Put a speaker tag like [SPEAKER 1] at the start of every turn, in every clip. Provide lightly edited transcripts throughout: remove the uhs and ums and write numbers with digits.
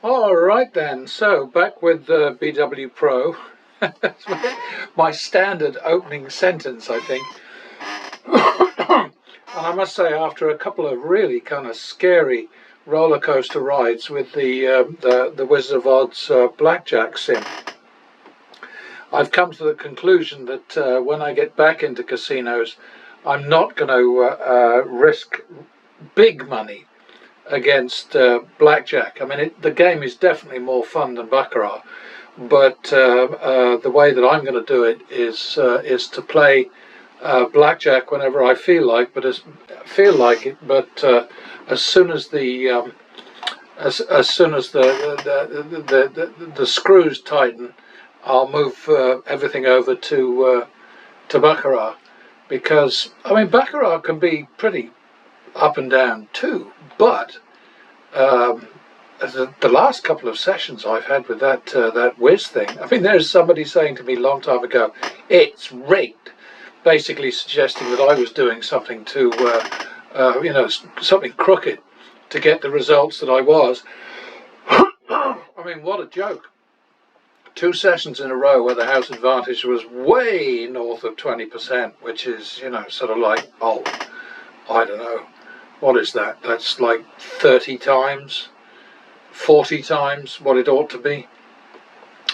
[SPEAKER 1] All right then, so back with the BW Pro. My standard opening sentence, I think. And I must say, after a couple of really kind of scary roller coaster rides with the Wizard of Oz blackjack sim, I've come to the conclusion that when I get back into casinos, I'm not going to risk big money against blackjack. I mean, the game is definitely more fun than baccarat, but the way that I'm going to do it is to play blackjack whenever I feel like, as soon as the as soon as the screws tighten, I'll move everything over to baccarat, because I mean baccarat can be pretty up and down too, but um, the last couple of sessions I've had with that whiz thing, I mean, there's somebody saying to me a long time ago, "It's rigged," basically suggesting that I was doing something to, something crooked to get the results that I was. I mean, what a joke! 2 sessions in a row where the house advantage was way north of 20%, which is, sort of like, oh, I don't know. What is that? That's like 30 times, 40 times what it ought to be.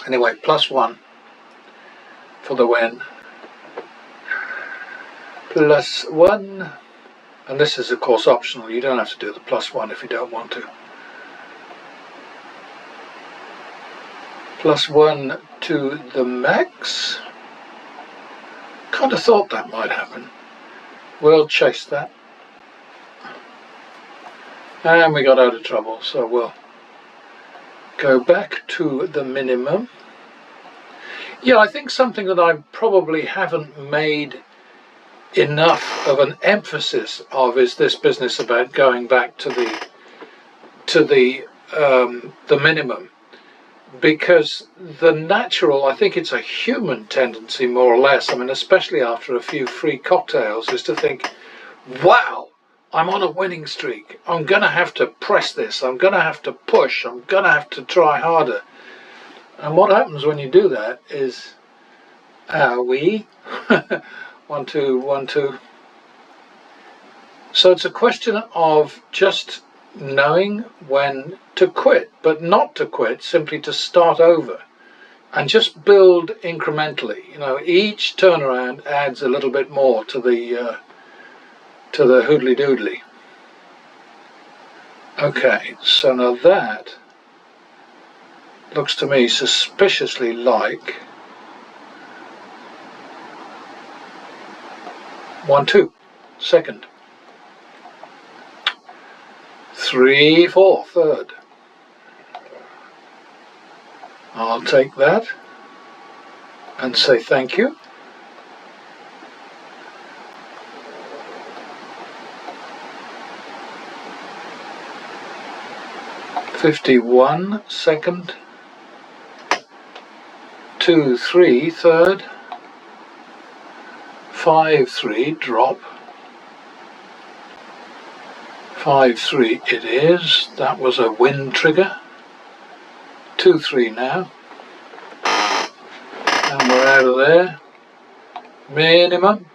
[SPEAKER 1] Anyway, +1 for the win. +1. And this is, of course, optional. You don't have to do the +1 if you don't want to. +1 to the max. Kind of thought that might happen. We'll chase that. And we got out of trouble, so we'll go back to the minimum. Yeah, I think something that I probably haven't made enough of an emphasis of is this business about going back to the minimum, because the natural, I think it's a human tendency more or less, I mean, especially after a few free cocktails, is to think, wow, I'm on a winning streak. I'm going to have to press this. I'm going to have to push. I'm going to have to try harder. And what happens when you do that is, we, 1, 2, 1, 2. So it's a question of just knowing when to quit, but not to quit, simply to start over and just build incrementally. Each turnaround adds a little bit more to the hoodly doodly. Okay, so now that looks to me suspiciously like 1, 2, second, 3, 4, third. I'll take that and say thank you. '51 second, 2, 3 third, 5, 3 drop, 5, 3 it is. That was a win trigger. 2, 3 now, and we're out of there. Minimum.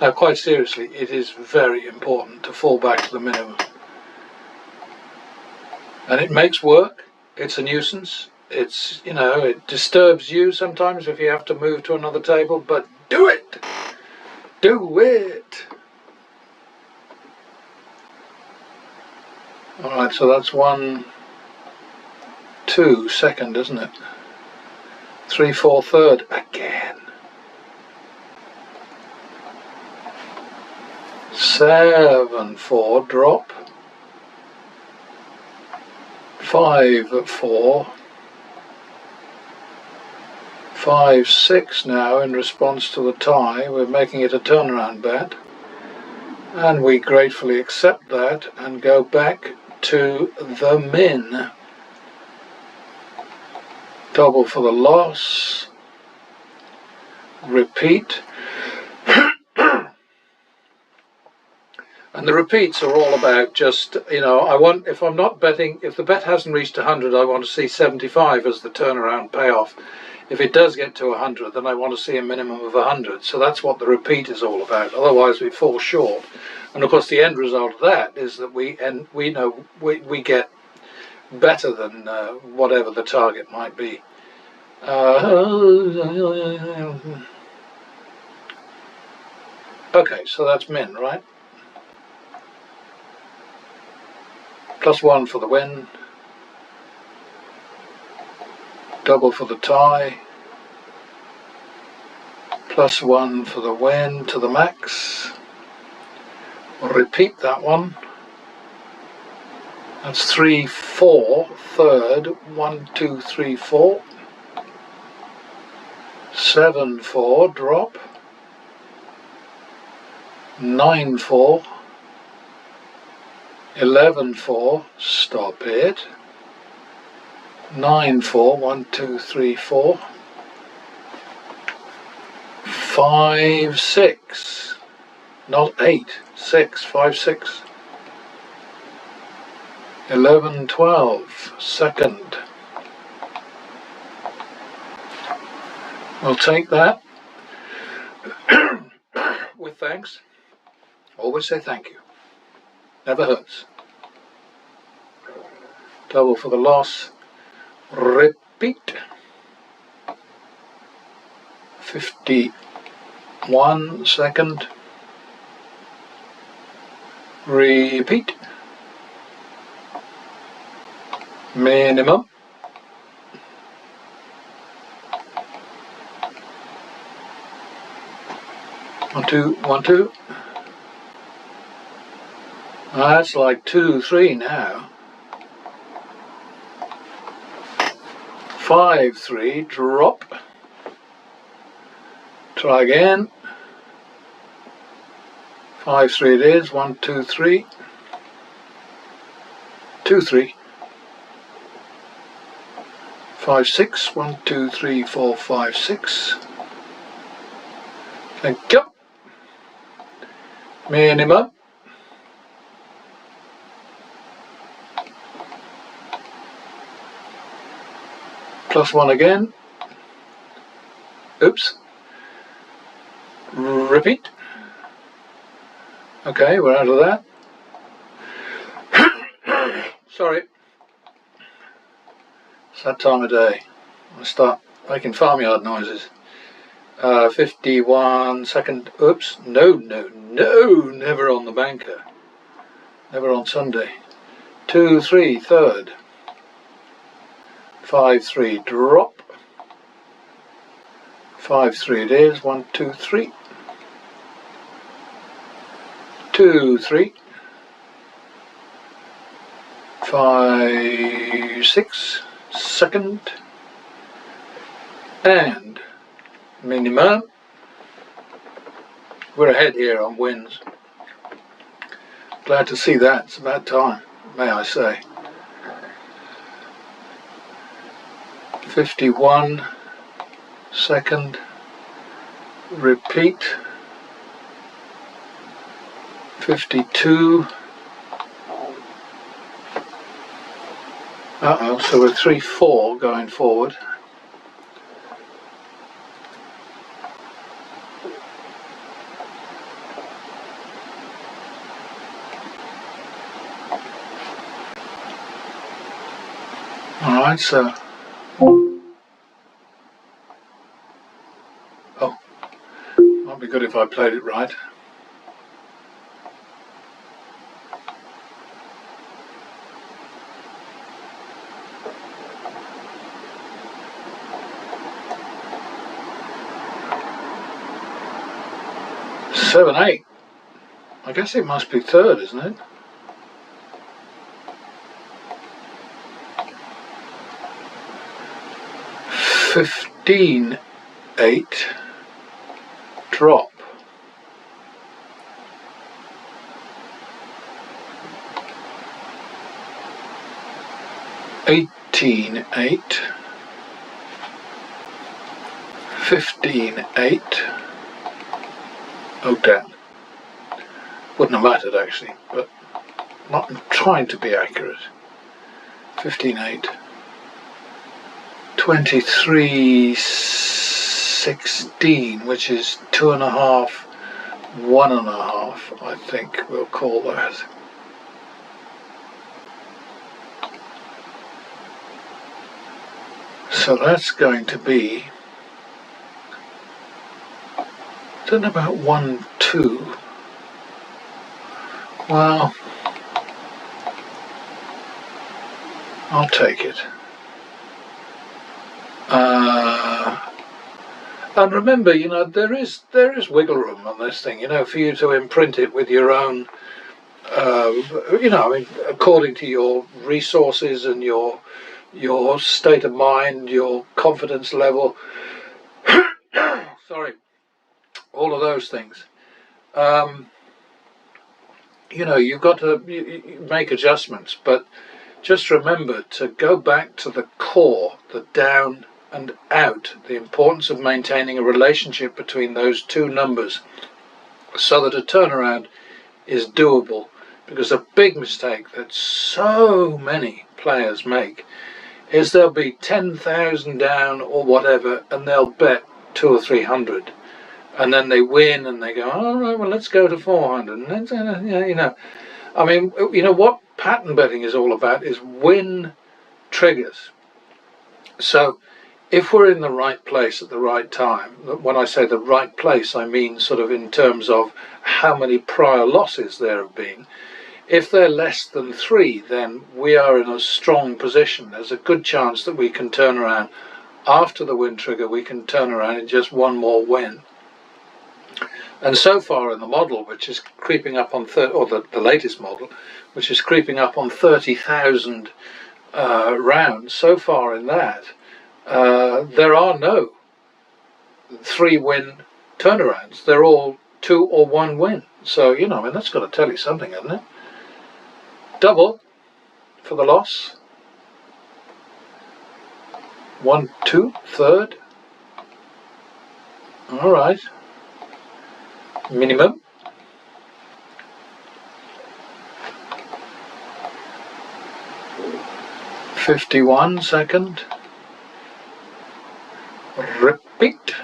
[SPEAKER 1] Now, quite seriously, it is very important to fall back to the minimum. And it makes work. It's a nuisance. It's, it disturbs you sometimes if you have to move to another table, but do it! Do it! Alright, so that's 1, 2 second, isn't it? 3, 4 third again. 7, 4 drop. 5, 4. 5, 6 now in response to the tie. We're making it a turnaround bet. And we gratefully accept that and go back to the min. Double for the loss. Repeat. And the repeats are all about just, I want, if I'm not betting, if the bet hasn't reached 100, I want to see 75 as the turnaround payoff. If it does get to 100, then I want to see a minimum of 100. So that's what the repeat is all about. Otherwise, we fall short. And of course, the end result of that is that we get better than whatever the target might be. Okay, so that's min, right? +1 for the win, double for the tie, +1 for the win to the max. We'll repeat that one. That's 3, 4, third, 1, 2, 3, 4. 7, 4, drop. 9, 4. 11, 4, stop it. 9, 4, 1, 2, 3, 4. 5, 6. Not 8, 6, 5, 6. 11, 12, second. We'll take that with thanks. Always say thank you. Never hurts. Double for the loss. Repeat. 51, second. Repeat. Minimum. 1, 2, 1, 2. That's like 2, 3 now. 5, 3, drop. Try again. 5, 3 it is. 1, 2, 3. 2, 3. 5, 6. 1, 2, 3, 4, 5, 6. Thank you. Minimum. +1 again. Oops. Repeat. Okay, we're out of that. Sorry. It's that time of day. I start making farmyard noises. 51, second. Oops. No, never on the banker. Never on Sunday. 2, 3, third. 5, 3, drop. 5, 3 it is. 1, 2, 3. 2, 3. 5, 6, second. And minimum. We're ahead here on wins. Glad to see that. It's about time, may I say. 51, second. Repeat. 52. So we're 3, 4 going forward. Alright, so might be good if I played it right. Seven, 8. I guess it must be third, isn't it? $15, 8. Drop. 18, 8. 15, 8. Oh damn. Wouldn't have mattered actually, but not trying to be accurate. 15.8. 23.16, which is 2.5, 1.5, I think we'll call that. So that's going to be, I don't know about 1, 2. Well, I'll take it. And remember, you know, there is wiggle room on this thing, you know, for you to imprint it with your own, you know, I mean, according to your resources and your state of mind, your confidence level, sorry, all of those things. You know, you've got to make adjustments, but just remember to go back to the core, the down and out, the importance of maintaining a relationship between those two numbers so that a turnaround is doable. Because a big mistake that so many players make is they'll be 10,000 down or whatever and they'll bet 200 or 300 and then they win and they go, all right, well, let's go to 400 and then, you know, I mean, you know what pattern betting is all about is win triggers. So if we're in the right place at the right time, when I say the right place, I mean sort of in terms of how many prior losses there have been. If they're less than 3, then we are in a strong position. There's a good chance that we can turn around. After the win trigger, we can turn around in just one more win. And so far in the model, which is creeping up on, or the latest model, which is creeping up on 30,000 rounds, so far in that, there are no 3-win turnarounds. They're all 2 or 1 win. So, you know, I mean, that's got to tell you something, hasn't it? Double for the loss. 1, 2, third. All right. Minimum. $51 second. Repeat.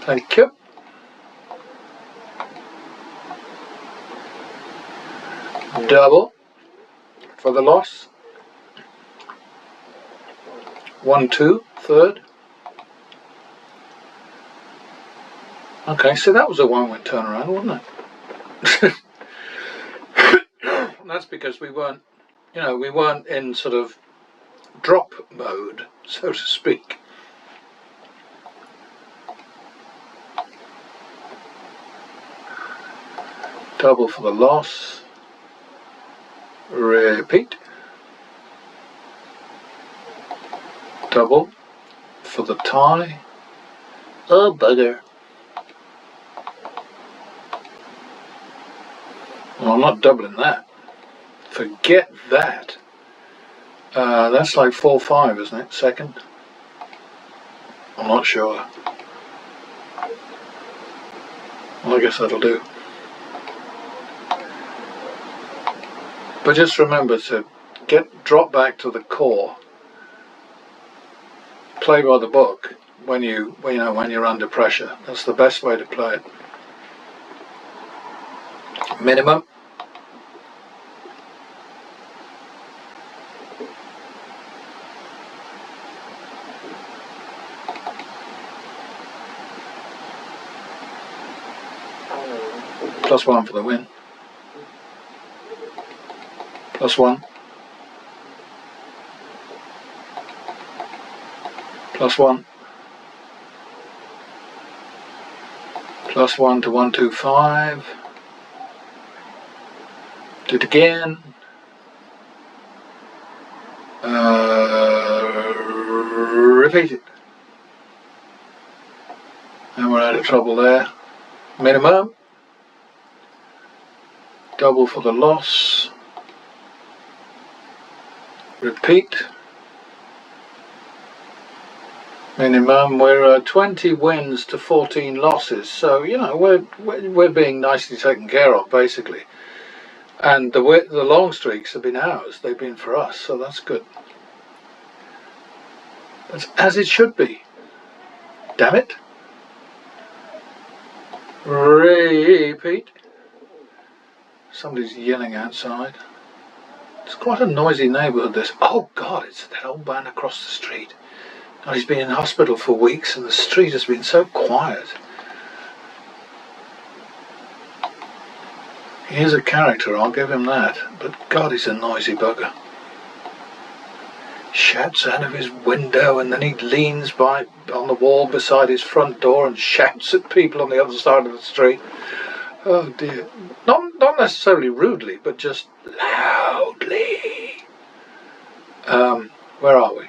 [SPEAKER 1] Thank you. Double for the loss. 1, 2, third. Okay, so that was a 1-win turnaround, wasn't it? That's because we weren't, you know, we weren't in sort of drop mode, so to speak. Double for the loss. Repeat. Double for the tie. Oh, bugger. Well, I'm not doubling that. Forget that. That's like 4-5, isn't it? Second? I'm not sure. Well, I guess that'll do. But just remember to drop back to the core. Play by the book when you're under pressure. That's the best way to play it. Minimum. +1 for the win. +1. +1. +1 to 125. Do it again. Repeat it. And we're out of trouble there. Minimum. Double for the loss. Repeat. minimum. We're 20 wins to 14 losses, so you know we're being nicely taken care of basically. And the long streaks have been ours; they've been for us, so that's good. That's as it should be. Damn it! Repeat. Somebody's yelling outside. It's quite a noisy neighbourhood, this. Oh God, it's that old man across the street. Oh, he's been in hospital for weeks and the street has been so quiet. He is a character, I'll give him that. But God, he's a noisy bugger. Shouts out of his window and then he leans by on the wall beside his front door and shouts at people on the other side of the street. Oh dear. Not necessarily rudely, but just loudly. Where are we?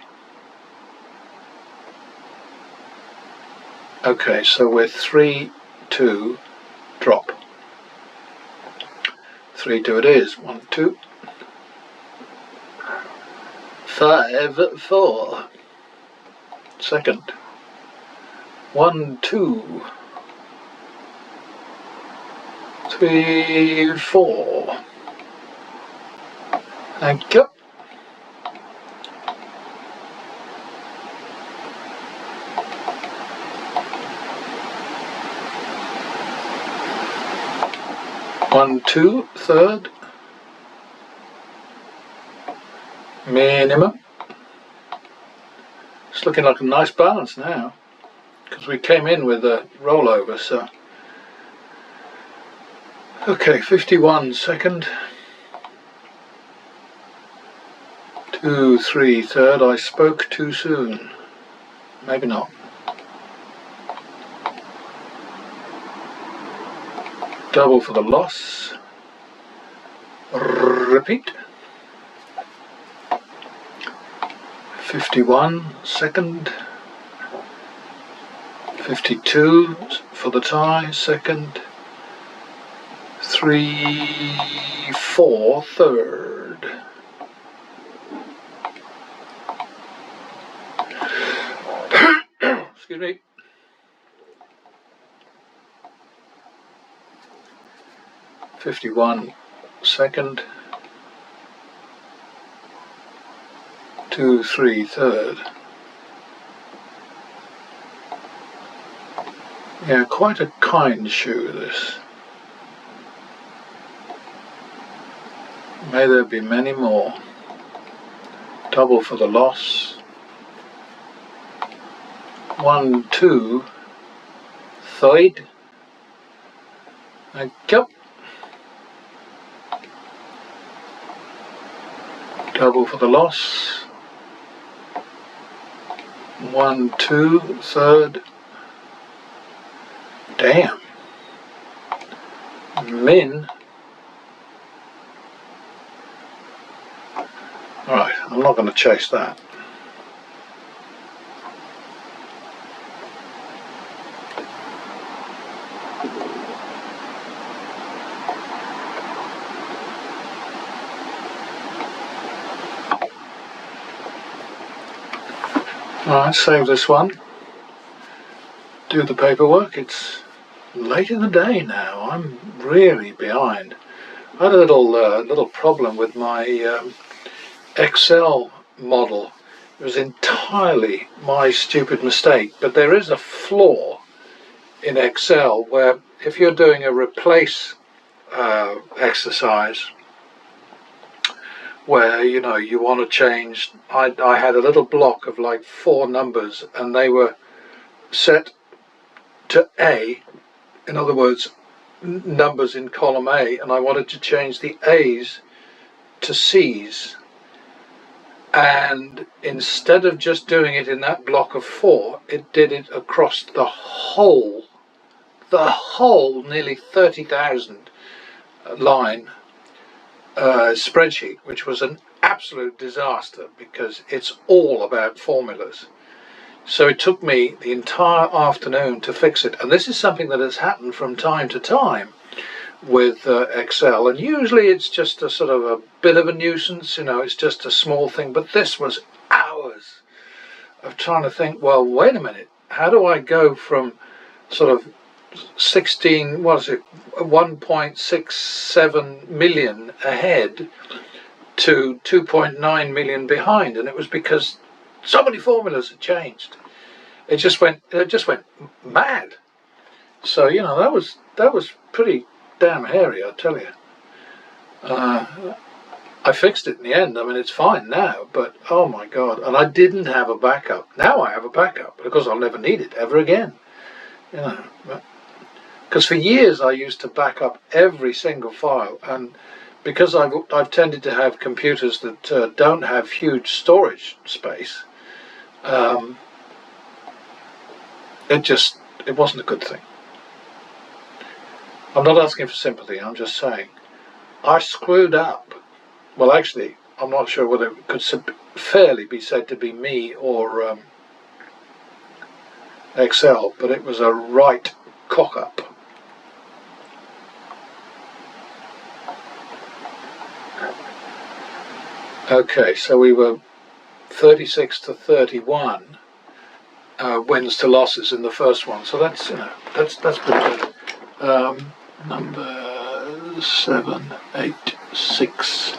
[SPEAKER 1] Okay, so we're 3-2, drop. 3-2 it is. 1-2. 5-4. Second. 1-2. 3-4. Thank you. One, two, third. Minimum. It's looking like a nice balance now, because we came in with a rollover, so. Okay, 51 second. 2, 3 third. I spoke too soon. Maybe not. Double for the loss. Repeat. 51 second. 52 for the tie, second. 3-4 third. Excuse me. 51 second. 2, 3 third. Yeah, quite a kind shoe, this. May there be many more. Double for the loss. 1, 2 third. Thank you. Double for the loss. 1, 2 third. Damn. Min. Alright, I'm not going to chase that. Alright, save this one. Do the paperwork. It's late in the day now. I'm really behind. I had a little problem with my Excel model. It was entirely my stupid mistake, but there is a flaw in Excel where if you're doing a replace exercise where you know you want to change, I had a little block of like 4 numbers and they were set to A, in other words numbers in column A, and I wanted to change the A's to C's, and instead of just doing it in that block of 4, it did it across the whole nearly 30,000 line spreadsheet, which was an absolute disaster because it's all about formulas. So it took me the entire afternoon to fix it, and this is something that has happened from time to time with Excel, and usually it's just a sort of a bit of a nuisance, you know, it's just a small thing, but this was hours of trying to think, well, wait a minute, how do I go from sort of 1.67 million ahead to 2.9 million behind? And it was because so many formulas had changed. It just went mad. So, you know, that was pretty damn hairy, I tell you. I fixed it in the end. I mean, it's fine now, but oh my God. And I didn't have a backup. Now I have a backup because I'll never need it ever again. You know, because for years I used to back up every single file, and because I've tended to have computers that don't have huge storage space, it wasn't a good thing. I'm not asking for sympathy. I'm just saying I screwed up. Well, actually, I'm not sure whether it could fairly be said to be me or Excel, but it was a right cock-up. Okay, so we were 36 to 31 wins to losses in the first one, so that's, you know, that's pretty good. Number 7, 8, 6,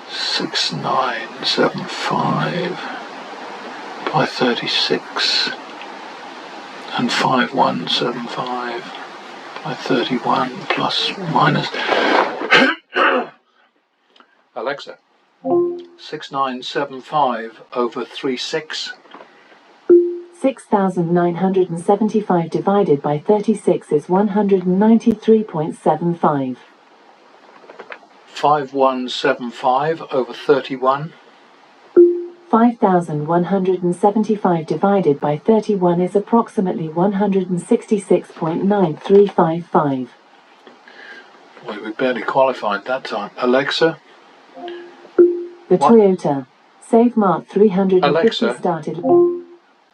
[SPEAKER 1] 6, 9, 7, 5 by 36 and 5, 1, 7, 5 by 31 plus minus. Alexa, 6975 over 36.
[SPEAKER 2] 6,975 divided by 36 is 193.75.
[SPEAKER 1] 5175 over 31.
[SPEAKER 2] 5,175 divided by 31 is approximately 166.9355.
[SPEAKER 1] Well, we barely qualified that time. Alexa.
[SPEAKER 2] The Toyota Save Mart 350
[SPEAKER 1] Alexa,
[SPEAKER 2] started.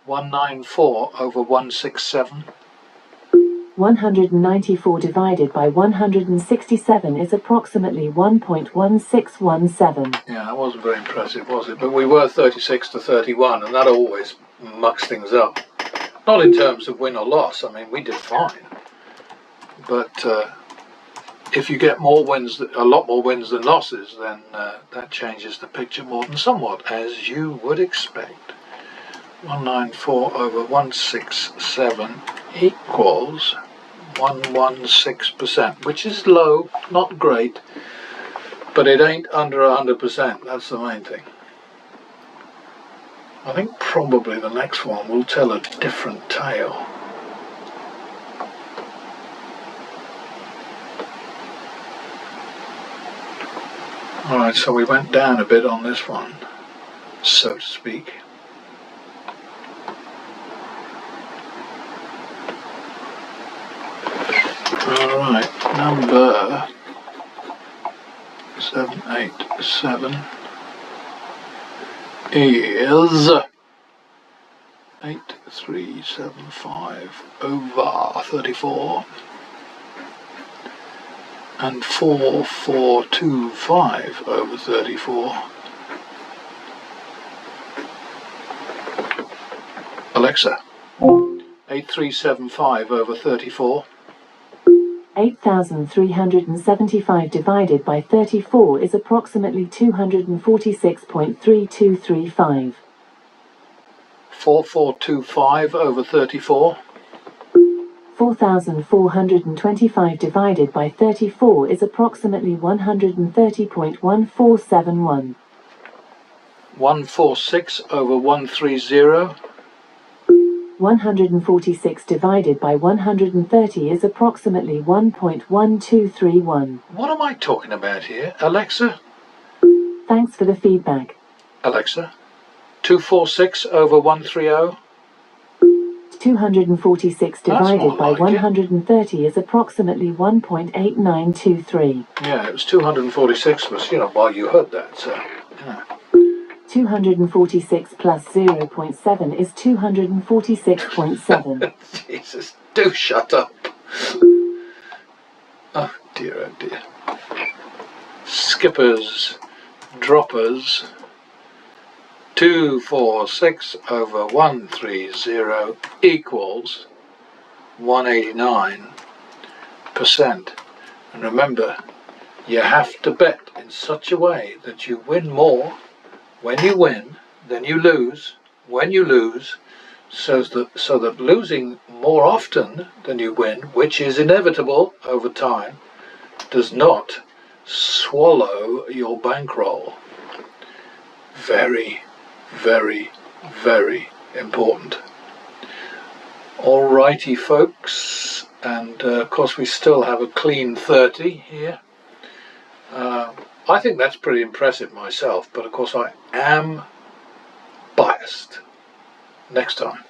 [SPEAKER 1] 194 over 167.
[SPEAKER 2] 194 divided by 167 is approximately 1.1617.
[SPEAKER 1] Yeah, that wasn't very impressive, was it? But we were 36 to 31, and that always mucks things up. Not in terms of win or loss. I mean, we did fine. But if you get more wins, a lot more wins than losses, then that changes the picture more than somewhat, as you would expect. 194 over 167 equals 116%, which is low, not great, but it ain't under 100%. That's the main thing. I think probably the next one will tell a different tale. Alright, so we went down a bit on this one, so to speak. Alright, number 787 is 8375 over 34 and 4425 over 34. Alexa, 8375 over 34.
[SPEAKER 2] 8,375 divided by 34 is approximately 246.3235.
[SPEAKER 1] 4425 over 34.
[SPEAKER 2] 4,425 divided by 34 is approximately 130.1471.
[SPEAKER 1] 146 over 130.
[SPEAKER 2] 146 divided by 130 is approximately 1.1231.
[SPEAKER 1] What am I talking about here? Alexa?
[SPEAKER 2] Thanks for the feedback.
[SPEAKER 1] Alexa? 246 over 130?
[SPEAKER 2] 246 divided by 130 is approximately 1.8923.
[SPEAKER 1] Yeah, it was 246 was, you know, while you heard that, so, yeah.
[SPEAKER 2] 246 plus 0.7 is 246.7.
[SPEAKER 1] Jesus, do shut up. Oh dear, oh dear. Skippers, droppers, 246 over 130 equals 189%. And remember, you have to bet in such a way that you win more when you win than you lose when you lose, so that losing more often than you win, which is inevitable over time, does not swallow your bankroll. Very, very, very important. Alrighty folks, and of course we still have a clean 30 here. I think that's pretty impressive myself, but of course I am biased. Next time.